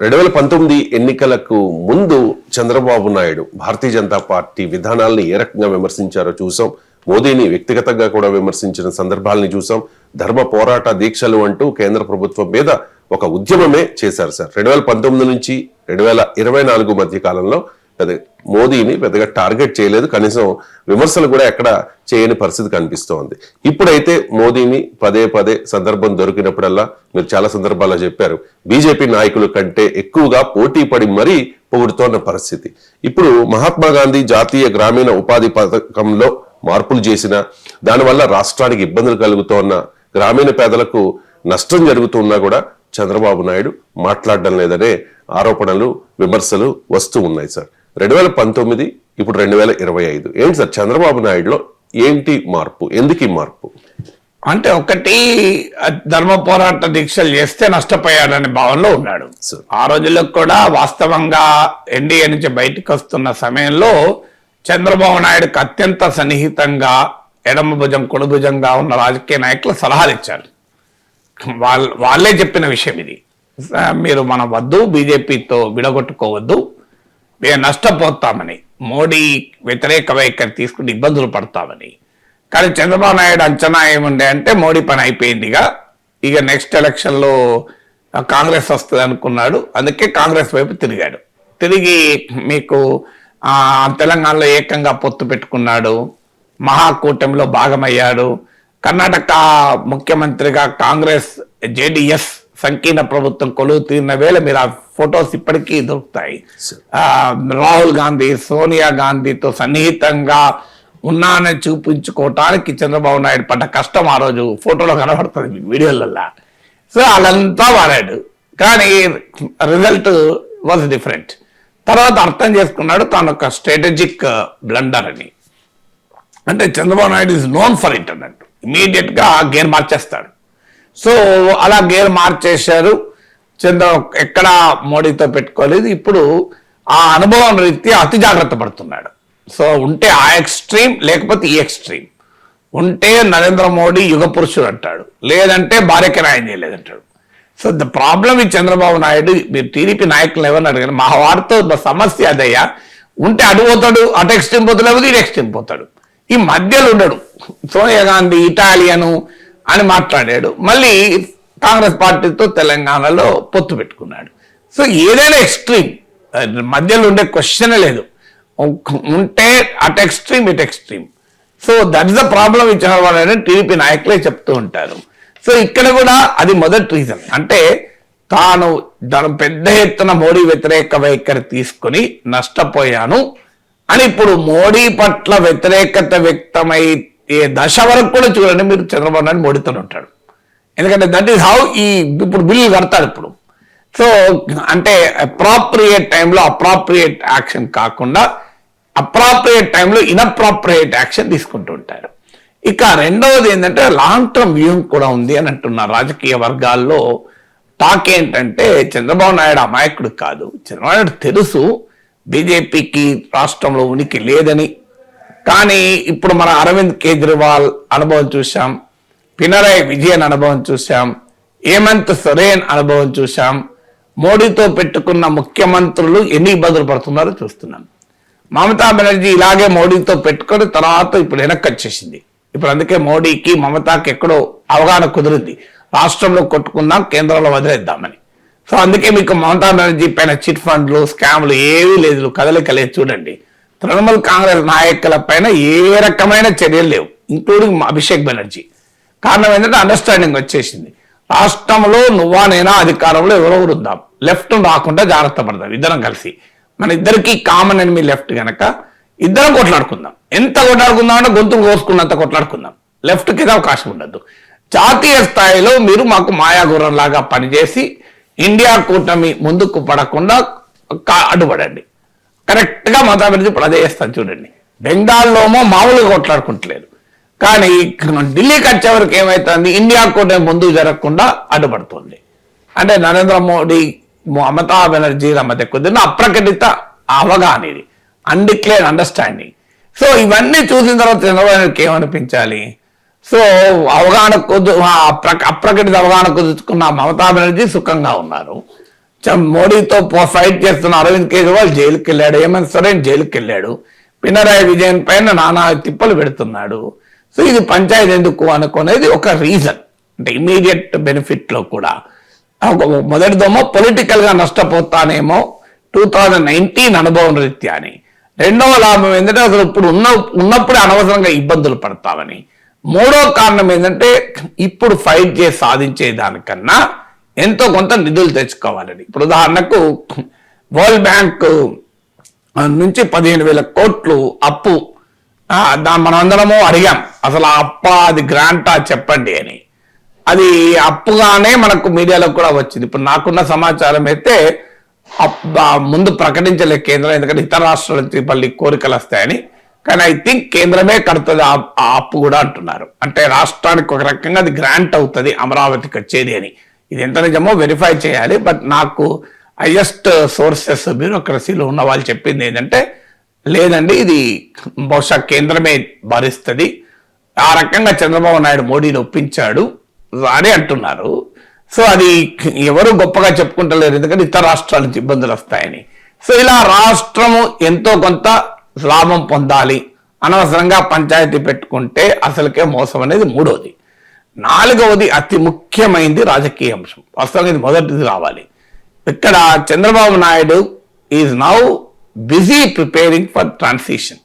2019 ఎన్నికలకు ముందు చంద్రబాబు నాయుడు భారతీయ జనతా పార్టీ విధానాలను ఏ రకంగా విమర్శించారో చూసాం. మోదీని వ్యక్తిగతంగా కూడా విమర్శించిన సందర్భాలని చూసాం. ధర్మ పోరాట దీక్షలు అంటూ కేంద్ర ప్రభుత్వం మీద ఒక ఉద్యమమే చేశారు సార్. 2019 నుంచి 2024 మధ్య కాలంలో మోదీని పెద్దగా టార్గెట్ చేయలేదు, కనీసం విమర్శలు కూడా ఎక్కడ చేయని పరిస్థితి కనిపిస్తోంది. ఇప్పుడైతే మోదీని పదే పదే సందర్భం దొరికినప్పుడల్లా, మీరు చాలా సందర్భాల్లో చెప్పారు, బీజేపీ నాయకుల కంటే ఎక్కువగా పోటీ పడి మరీ పొగుడుతోన్న పరిస్థితి. ఇప్పుడు మహాత్మా గాంధీ జాతీయ గ్రామీణ ఉపాధి పథకంలో మార్పులు చేసిన దానివల్ల రాష్ట్రానికి ఇబ్బందులు కలుగుతోన్న, గ్రామీణ పేదలకు నష్టం జరుగుతున్నా కూడా చంద్రబాబు నాయుడు మాట్లాడడం లేదనే ఆరోపణలు, విమర్శలు వస్తూ ఉన్నాయి సార్. 2019 ఇప్పుడు 2025 ఏంటి సార్ చంద్రబాబు నాయుడులో ఏంటి మార్పు? ఎందుకు ఈ మార్పు? అంటే ఒకటి, ధర్మ పోరాట దీక్షలు చేస్తే నష్టపోయాడనే భావనలో ఉన్నాడు. ఆ రోజుల్లో కూడా వాస్తవంగా ఎన్డీఏ నుంచి బయటకు వస్తున్న సమయంలో చంద్రబాబు నాయుడుకి అత్యంత సన్నిహితంగా ఎడమ భుజం కుడి భుజంగా ఉన్న రాజకీయ నాయకులు సలహాలు ఇచ్చారు. వాళ్ళే చెప్పిన విషయం ఇది. మీరు మనం వద్దు, బీజేపీతో విడగొట్టుకోవద్దు, మేము నష్టపోతామని, మోడీ వ్యతిరేక వైఖరి తీసుకుంటే ఇబ్బందులు పడతామని. కానీ చంద్రబాబు నాయుడు అంచనా ఏముండే అంటే మోడీ పని అయిపోయిందిగా, ఇక నెక్స్ట్ ఎలక్షన్లో కాంగ్రెస్ వస్తుంది అనుకున్నాడు. అందుకే కాంగ్రెస్ వైపు తిరిగాడు. తిరిగి మీకు తెలంగాణలో ఏకంగా పొత్తు పెట్టుకున్నాడు, మహాకూటమిలో భాగమయ్యాడు. కర్ణాటక ముఖ్యమంత్రిగా కాంగ్రెస్ జేడీఎస్ సంకీర్ణ ప్రభుత్వం కొలువు తీరిన వేళ మీరు ఆ ఫొటోస్ ఇప్పటికీ దొరుకుతాయి. రాహుల్ గాంధీ సోనియా గాంధీతో సన్నిహితంగా ఉన్నానని చూపించుకోవటానికి చంద్రబాబు నాయుడు పడ్డ కష్టం ఆ రోజు ఫోటోలో కనబడుతుంది, వీడియోలలో. సో వాళ్ళంతా వాడాడు, కానీ రిజల్ట్ వాజ్ డిఫరెంట్. తర్వాత అర్థం చేసుకున్నాడు తాను ఒక స్ట్రాటజిక్ బ్లండర్ అని. అంటే Chandrababu Naidu is known for it అన్నట్టు, ఇమీడియట్ గా గేర్ మార్చేస్తాడు. సో అలా గేర్ మార్చేశారు. ఎక్కడ మోడీతో పెట్టుకోలేదు. ఇప్పుడు ఆ అనుభవం రీత్యా అతి జాగ్రత్త పడుతున్నాడు. సో ఉంటే ఆ ఎక్స్ట్రీమ్, లేకపోతే ఈ ఎక్స్ట్రీమ్. ఉంటే నరేంద్ర మోడీ యుగ పురుషుడు అంటాడు, లేదంటే భార్యకి న్యాయం చేయలేదంటాడు. సో ద ప్రాబ్లం ఈ చంద్రబాబు నాయుడు, మీరు టీడీపీ నాయకులు ఎవరిని అడిగారు, మా వారితో సమస్య అదయ్యా, ఉంటే అటు పోతాడు, అటు ఎక్స్ట్రీమ్ పోతాడు, లేకపోతే ఇటు ఎక్స్ట్రీమ్ పోతాడు, ఈ మధ్యలో ఉండడు. సోనియా గాంధీ ఇటాలియను అని మాట్లాడాడు, మళ్ళీ కాంగ్రెస్ పార్టీతో తెలంగాణలో పొత్తు పెట్టుకున్నాడు. సో ఏదైనా ఎక్స్ట్రీమ్, మధ్యలో ఉండే క్వశ్చనే లేదు. ఉంటే అటు ఎక్స్ట్రీమ్, ఇటు extreme. So that is the problem ఈ చంద్రబాబు నాయుడు టీడీపీ నాయకులే చెప్తూ ఉంటారు. సో ఇక్కడ కూడా అది మొదటి రీజన్. అంటే తాను పెద్ద ఎత్తున మోడీ వ్యతిరేక వైఖరి తీసుకుని నష్టపోయాను అని ఇప్పుడు మోడీ పట్ల వ్యతిరేకత వ్యక్తమై దశ వరకు కూడా చూడండి మీరు, చంద్రబాబు నాయుడు మోడీతో ఉంటాడు. ఎందుకంటే దట్ ఈస్ హౌ ఇప్పుడు బిల్లు కడతాడు ఇప్పుడు. సో అంటే అప్రాప్రియేట్ టైంలో అప్రాప్రియేట్ యాక్షన్ కాకుండా అప్రాప్రియేట్ టైంలో ఇన్అప్రాప్రియేట్ యాక్షన్ తీసుకుంటూ ఉంటారు. ఇక రెండవది ఏంటంటే లాంగ్ టర్మ్ వ్యూహం కూడా ఉంది అని అంటున్నారు రాజకీయ వర్గాల్లో. టాక్ ఏంటంటే చంద్రబాబు నాయుడు అమాయకుడు కాదు, చంద్రబాబు నాయుడు తెలుసు బీజేపీకి రాష్ట్రంలో ఉనికి లేదని. కానీ ఇప్పుడు మన అరవింద్ కేజ్రీవాల్ అనుభవం చూసాం, పినరాయి విజయన్ అనుభవం చూసాం, హేమంత్ సోరెన్ అనుభవం చూసాం, మోడీతో పెట్టుకున్న ముఖ్యమంత్రులు ఎన్ని ఇబ్బందులు పడుతున్నారో చూస్తున్నాం. మమతా బెనర్జీ ఇలాగే మోడీతో పెట్టుకొని తర్వాత ఇప్పుడు వెనక్కి వచ్చేసింది. ఇప్పుడు అందుకే మోడీకి మమతాకి ఎక్కడో అవగాహన కుదిరింది, రాష్ట్రంలో కొట్టుకుందాం, కేంద్రంలో వదిలేద్దామని. సో అందుకే మీకు మమతా బెనర్జీ పైన చిట్ ఫండ్లు, స్కామ్లు ఏవీ లేదు, కదలిక లేదు. చూడండి, తృణమూల్ కాంగ్రెస్ నాయకుల పైన ఏ రకమైన చర్యలు లేవు, ఇంక్లూడింగ్ అభిషేక్ బెనర్జీ. కారణం ఏంటంటే అండర్స్టాండింగ్ వచ్చేసింది. రాష్ట్రంలో నువ్వా నేనా అధికారంలో ఎవరెవరు ఉందాం, లెఫ్ట్ రాకుండా జాగ్రత్త పడదాం ఇద్దరం కలిసి. మన ఇద్దరికి కామన్ ఎనిమీ లెఫ్ట్ కనుక ఇద్దరం కొట్లాడుకుందాం. ఎంత కొట్లాడుకుందాం అంటే గొంతులు కోసుకున్నంత కొట్లాడుకుందాం, లెఫ్ట్కి అవకాశం ఉండద్దు. జాతీయ స్థాయిలో మీరు మాకు మాయాగుర్రం లాగా పనిచేసి ఇండియా కూటమి ముందుకు పడకుండా అడ్డుపడండి. కరెక్ట్గా మమతా బెనర్జీ ఇప్పుడు అదే చేస్తాను చూడండి. బెంగాల్లోమో మామూలుగా కొట్లాడుకుంటలేదు, కానీ ఢిల్లీకి వచ్చేవరకు ఏమవుతుంది, ఇండియా కూటమి ముందుకు జరగకుండా అడ్డుపడుతుంది. అంటే నరేంద్ర మోడీ, మమతా బెనర్జీల మధ్య కుదిరిన అప్రకటిత అవగాహన, ఇది అన్డిక్లేర్డ్ అండర్స్టాండింగ్. సో ఇవన్నీ చూసిన తర్వాత చంద్రబాబు నాయుడుకి ఏమనిపించాలి? సో అవగాహన అప్రకటిత అవగాహన కుదుర్చుకున్న మమతా బెనర్జీ సుఖంగా ఉన్నారు, మోడీతో ఫైట్ చేస్తున్న అరవింద్ కేజ్రీవాల్ జైలుకి వెళ్ళాడు, హేమంత్ సోరెన్ జైలుకి వెళ్ళాడు, పినరాయి విజయన్ పైన నానా తిప్పలు పెడుతున్నాడు. సో ఇది పంచాయతీ ఎందుకు అనుకునేది ఒక రీజన్. అంటే ఇమీడియట్ బెనిఫిట్ లో కూడా మొదటిదేమో పొలిటికల్ గా నష్టపోతానేమో 2019 అనుభవం రీత్యా అని. రెండవ లాభం ఏంటంటే అసలు ఇప్పుడు ఉన్నప్పుడే అనవసరంగా ఇబ్బందులు పడతామని. మూడో కారణం ఏంటంటే ఇప్పుడు ఫైట్ చేసి సాధించే దానికన్నా ఎంతో కొంత నిధులు తెచ్చుకోవాలని. ఇప్పుడు ఉదాహరణకు వరల్డ్ బ్యాంక్ నుంచి 15,000 కోట్లు అప్పు, మనం అందరము అడిగాం అసలు ఆ అప్ప అది గ్రాంటా చెప్పండి అని. అది అప్పుగానే మనకు మీడియాలో కూడా వచ్చింది. ఇప్పుడు నాకున్న సమాచారం అయితే ముందు ప్రకటించలే కేంద్రం, ఎందుకంటే ఇతర రాష్ట్రాల నుంచి మళ్ళీ కోరికలు వస్తాయని. కానీ ఐ థింక్ కేంద్రమే కడుతుంది ఆ అప్పు కూడా అంటున్నారు. అంటే రాష్ట్రానికి ఒక రకంగా అది గ్రాంట్ అవుతుంది అమరావతికి వచ్చేది అని. ఇది ఎంత నిజమో వెరిఫై చేయాలి. బట్ నాకు హైయెస్ట్ సోర్సెస్ బ్యూరోక్రసీలో ఉన్న వాళ్ళు చెప్పింది ఏంటంటే లేదండి ఇది బహుశా కేంద్రమే భరిస్తుంది, ఆ రకంగా చంద్రబాబు నాయుడు మోడీని ఒప్పించాడు అని అంటున్నారు. సో అది ఎవరు గొప్పగా చెప్పుకుంటలేరు, ఎందుకంటే ఇతర రాష్ట్రాల నుంచి ఇబ్బందులు వస్తాయని. సో ఇలా రాష్ట్రము ఎంతో కొంత లాభం పొందాలి, అనవసరంగా పంచాయతీ పెట్టుకుంటే అసలుకే మోసం అనేది మూడోది. నాలుగవది అతి ముఖ్యమైనది రాజకీయ అంశం. వాస్తవంగా ఇది మొదటిది రావాలి. ఇక్కడ Chandrababu Naidu is now busy preparing for transition.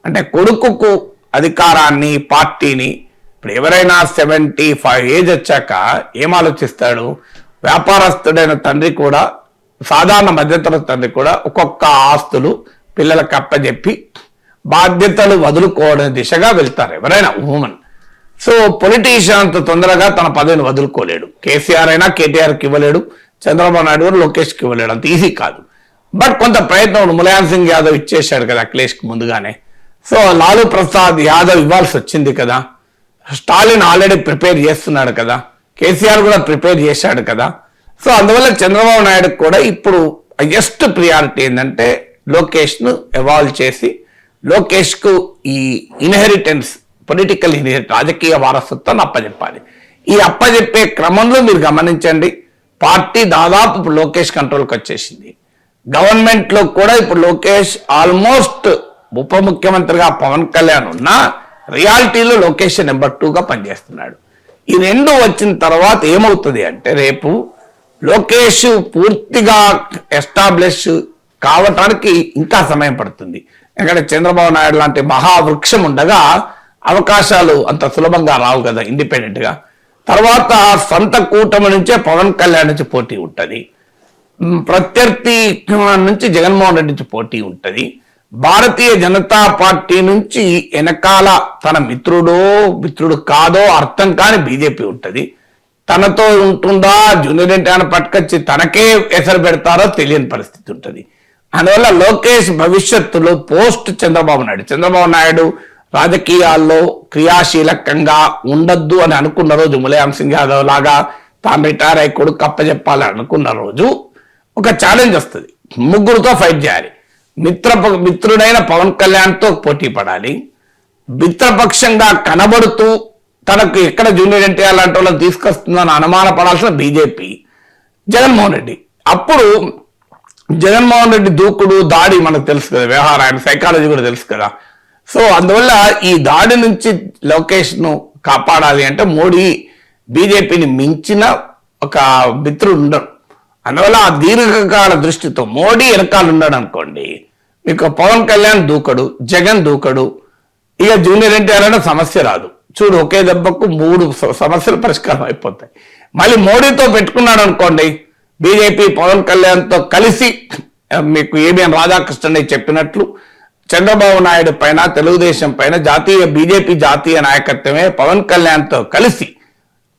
అంటే కొడుకుకు అధికారాన్ని పార్టీని, ఇప్పుడు ఎవరైనా 75 ఏజ్ వచ్చాక ఏం ఆలోచిస్తాడు? వ్యాపారస్తుడైన తండ్రి కూడా, సాధారణ మధ్యతరగతి తండ్రి కూడా ఒక్కొక్క ఆస్తులు పిల్లలకు అప్పచెప్పి బాధ్యతలు వదులుకోవడం దిశగా వెళ్తారు ఎవరైనా ఉమెన్. సో పొలిటీషియన్ అంత తొందరగా తన పదవిని వదులుకోలేడు. కేసీఆర్ అయినా కేటీఆర్కి ఇవ్వలేడు, చంద్రబాబు నాయుడు గారు లోకేష్కి ఇవ్వలేడు, అంత ఈజీ కాదు. బట్ కొంత ప్రయత్నం ములాయం సింగ్ యాదవ్ ఇచ్చేశాడు కదా అఖిలేష్కి ముందుగానే. సో లాలూ ప్రసాద్ యాదవ్ ఇవ్వాల్సి వచ్చింది కదా, స్టాలిన్ ఆల్రెడీ ప్రిపేర్ చేస్తున్నాడు కదా, కేసీఆర్ కూడా ప్రిపేర్ చేశాడు కదా. సో అందువల్ల చంద్రబాబు నాయుడు కూడా ఇప్పుడు హైయెస్ట్ ప్రియారిటీ ఏంటంటే లోకేష్ను ఎవాల్వ్ చేసి లోకేష్కు ఈ ఇన్హెరిటెన్స్, పొలిటికల్ ఇన్హెరిటెన్స్, రాజకీయ వారసత్వాన్ని అప్పచెప్పాలి. ఈ అప్పచెప్పే క్రమంలో మీరు గమనించండి, పార్టీ దాదాపు ఇప్పుడు లోకేష్ కంట్రోల్కి వచ్చేసింది. గవర్నమెంట్ లో కూడా ఇప్పుడు లోకేష్ ఆల్మోస్ట్ ఉప ముఖ్యమంత్రిగా పవన్ కళ్యాణ్ ఉన్నా రియాలిటీలో లోకేష్ నెంబర్ 2గా పనిచేస్తున్నాడు. ఈ రెండు వచ్చిన తర్వాత ఏమవుతుంది అంటే రేపు లోకేష్ పూర్తిగా ఎస్టాబ్లిష్ కావటానికి ఇంకా సమయం పడుతుంది. ఎందుకంటే చంద్రబాబు నాయుడు లాంటి మహావృక్షం ఉండగా అవకాశాలు అంత సులభంగా రావు కదా ఇండిపెండెంట్ గా. తర్వాత సొంత కూటమి నుంచే పవన్ కళ్యాణ్ నుంచి పోటీ ఉంటుంది, ప్రత్యర్థి నుంచి జగన్మోహన్ రెడ్డి నుంచి పోటీ ఉంటుంది, భారతీయ జనతా పార్టీ నుంచి వెనకాల తన మిత్రుడు కాదో అర్థం కాని బీజేపీ ఉంటుంది. తనతో ఉంటుందా జూనియర్ ఎన్టీఆర్ పట్టుకొచ్చి తనకే ఎసరు పెడతారో తెలియని పరిస్థితి ఉంటుంది. అందువల్ల లోకేష్ భవిష్యత్తులో పోస్ట్ చంద్రబాబు నాయుడు రాజకీయాల్లో క్రియాశీలకంగా ఉండద్దు అని అనుకున్న రోజు, ములాయం సింగ్ యాదవ్ లాగా తాను రిటైర్ అయ్యి కొడుకు అప్పచెప్పాలని అనుకున్న రోజు ఒక ఛాలెంజ్ వస్తుంది. ముగ్గురుతో ఫైట్ చేయాలి. మిత్రుడైన పవన్ కళ్యాణ్తో పోటీ పడాలి. మిత్రపక్షంగా కనబడుతూ తనకు ఎక్కడ జూనియర్ ఎన్టీఆర్ లాంటి వాళ్ళని తీసుకొస్తుందని అనుమానపడాల్సిన బీజేపీ, జగన్మోహన్ రెడ్డి. అప్పుడు జగన్మోహన్ రెడ్డి దూకుడు దాడి మనకు తెలుసు కదా, వ్యవహారం ఆయన సైకాలజీ కూడా తెలుసు కదా. సో అందువల్ల ఈ దాడి నుంచి లోకేష్ ను కాపాడాలి అంటే మోడీ బీజేపీని మించిన ఒక మిత్రుడు ఉండడు. అందువల్ల ఆ దీర్ఘకాల దృష్టితో మోడీ వెనకాల ఉన్నాడు అనుకోండి, మీకు పవన్ కళ్యాణ్ దూకడు, జగన్ దూకడు, ఇక జూనియర్ ఎన్టీఆర్ అనే సమస్య రాదు. చూడు ఒకే దెబ్బకు 3 సమస్యలు పరిష్కారం అయిపోతాయి. మళ్ళీ మోడీతో పెట్టుకున్నాడు అనుకోండి, బీజేపీ పవన్ కళ్యాణ్తో కలిసి మీకు ఏబిఎన్ రాధాకృష్ణ చెప్పినట్లు చంద్రబాబు నాయుడు పైన, తెలుగుదేశం పైన బీజేపీ జాతీయ నాయకత్వమే పవన్ కళ్యాణ్తో కలిసి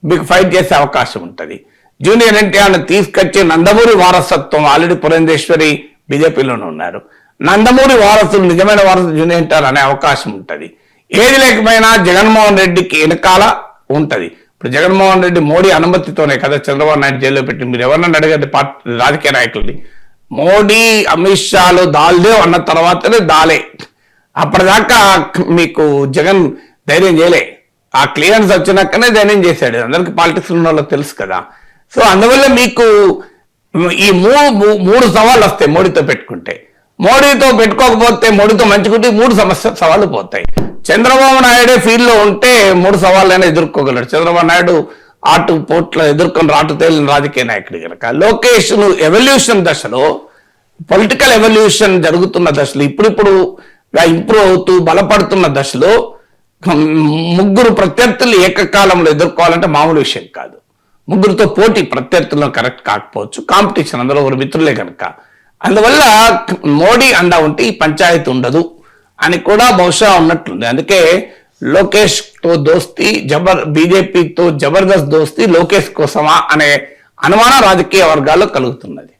మీకు ఫైట్ చేసే అవకాశం ఉంటుంది. జూనియర్ ఎన్టీఆర్ను తీసుకొచ్చి నందమూరి వారసత్వం, ఆల్రెడీ పురంధేశ్వరి బీజేపీలోనే ఉన్నారు, నందమూరి వారసులు నిజమైన వారసులు జూనియర్ ఎన్టీఆర్ అనే అవకాశం ఉంటుంది. ఏది లేకపోయినా జగన్మోహన్ రెడ్డికి వెనకాల ఉంటుంది. ఇప్పుడు జగన్మోహన్ రెడ్డి మోడీ అనుమతితోనే కదా చంద్రబాబు నాయుడు జైల్లో పెట్టి, మీరు ఎవరన్నా అడగండి పార్టీ రాజకీయ నాయకుల్ని, మోడీ అమిత్ షాలు దాల్దే అన్న తర్వాతనే దాలే, అప్పటిదాకా మీకు జగన్ ధైర్యం చేయలే. ఆ క్లియరెన్స్ వచ్చినాకనే ధైర్యం చేశాడు, అందరికి పాలిటిక్స్ ఉన్న వాళ్ళకి తెలుసు కదా. సో అందువల్ల మీకు ఈ మూడు సవాళ్ళు వస్తాయి మోడీతో పెట్టుకుంటే. మోడీతో పెట్టుకోకపోతే, మోడీతో మంచుకుంటే 3 సవాళ్ళు పోతాయి. చంద్రబాబు నాయుడే ఫీల్డ్ లో ఉంటే 3 సవాళ్ళైనా ఎదుర్కోగలడు. చంద్రబాబు నాయుడు ఆటు పోట్లో ఎదుర్కొని రాటు తేలిన రాజకీయ నాయకుడు కనుక. లోకేష్ ఎవల్యూషన్ దశలో, పొలిటికల్ ఎవల్యూషన్ జరుగుతున్న దశలో, ఇప్పుడిప్పుడు ఇంప్రూవ్ అవుతూ బలపడుతున్న దశలో 3 ప్రత్యర్థులు ఏకకాలంలో ఎదుర్కోవాలంటే మామూలు విషయం కాదు. 3తో పోటీ ప్రత్యర్థుల్లో కరెక్ట్ కాకపోవచ్చు, కాంపిటీషన్, అందులో ఒక మిత్రులే కనుక. అందువల్ల మోడీ అండా ఉంటే ఈ పంచాయతీ ఉండదు అని కూడా బహుశా ఉన్నట్లుంది. అందుకే లోకేష్ తో దోస్తి బీజేపీతో జబర్దస్త్ దోస్తి లోకేష్ కోసమా అనే అనుమానం రాజకీయ వర్గాల్లో కలుగుతున్నది.